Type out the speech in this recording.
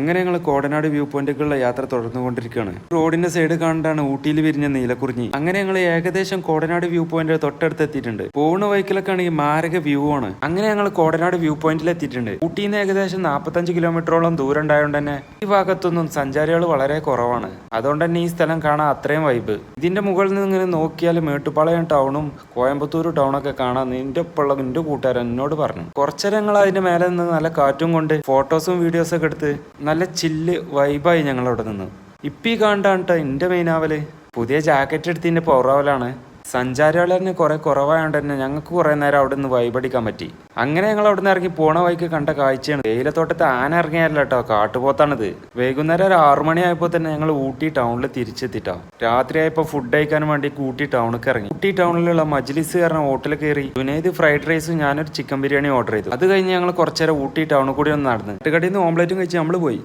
അങ്ങനെ ഞങ്ങൾ കോടനാട് വ്യൂ പോയിന്റുകളുടെ യാത്ര തുടർന്നുകൊണ്ടിരിക്കുകയാണ്. റോഡിന്റെ സൈഡ് കാണാണ്ടാണ് ഊട്ടിയിൽ വിരിഞ്ഞ നീലക്കുറിഞ്ഞി. അങ്ങനെ ഞങ്ങൾ ഏകദേശം കോടനാട് വ്യൂ പോയിന്റ് തൊട്ടടുത്ത് എത്തിയിട്ടുണ്ട്. പോകുന്ന വൈക്കിലൊക്കെ ആണെങ്കിൽ മാരക വ്യൂ ആണ്. അങ്ങനെ ഞങ്ങൾ കോടനാട് വ്യൂ പോയിന്റിൽ എത്തിയിട്ടുണ്ട്. ഊട്ടിയിൽ നിന്ന് ഏകദേശം 45 കിലോമീറ്ററോളം ദൂരം ഉണ്ടായതുകൊണ്ട് തന്നെ ഈ ഭാഗത്തൊന്നും സഞ്ചാരികൾ വളരെ കുറവാണ്. അതുകൊണ്ട് തന്നെ ഈ സ്ഥലം കാണാൻ അത്രയും വൈബ്. ഇതിന്റെ മുകളിൽ നിന്ന് ഇങ്ങനെ നോക്കിയാൽ മേട്ടുപ്പാളയം ടൗണും കോയമ്പത്തൂർ ടൗണൊക്കെ കാണാൻ നിന്റെ ഒപ്പമുള്ള എന്റെ കൂട്ടുകാരൻ എന്നോട് പറഞ്ഞു. കുറച്ചേരം ഞങ്ങൾ അതിന്റെ മേലെ നിന്ന് നല്ല കാറ്റും കൊണ്ട് ഫോട്ടോസും വീഡിയോസും ഒക്കെ എടുത്ത് നല്ല ചില്ല് വൈബായി ഞങ്ങൾ അവിടെ നിന്ന്. ഇപ്പം ഈ കാണാണ്ട് എൻ്റെ മെയിനാവല് പുതിയ ജാക്കറ്റ് എടുത്തതിൻ്റെ പൗറാവലാണ്. സഞ്ചാരികൾ തന്നെ കുറെ കുറവായതുകൊണ്ട് തന്നെ ഞങ്ങൾക്ക് കുറെ നേരം അവിടെ നിന്ന് വൈബടിക്കാൻ പറ്റി. അങ്ങനെ ഞങ്ങൾ അവിടെ നിന്ന് ഇറങ്ങി പോണ വഴിക്ക് കണ്ട കാഴ്ചയാണ്. തേയിലത്തോട്ടത്ത് ആന ഇറങ്ങിയല്ല കേട്ടോ, കാട്ടുപോത്താണിത്. വൈകുന്നേരം ഒരു 6 മണിയായപ്പോൾ തന്നെ ഞങ്ങൾ ഊട്ടി ടൗണിൽ തിരിച്ചെത്തിട്ടോ. രാത്രിയായപ്പോൾ ഫുഡ് കഴിക്കാൻ വേണ്ടി ഊട്ടി ടൗണിലേക്ക് ഇറങ്ങി. ഊട്ടി ടൗണിലുള്ള മജ്ലിസ് കാരണം ഹോട്ടലിൽ കയറി ജുനൈദ് ഫ്രൈഡ് റൈസും ഞാനൊരു ചിക്കൻ ബിരിയാണി ഓർഡർ ചെയ്തു. അത് കഴിഞ്ഞ് ഞങ്ങൾ കുറച്ചേരം ഊട്ടി ടൗണിൽ കൂടി ഒന്ന് നടന്ന് കടയിൽ നിന്ന് ഓംലേറ്റും കഴിച്ച് നമ്മൾ പോയി.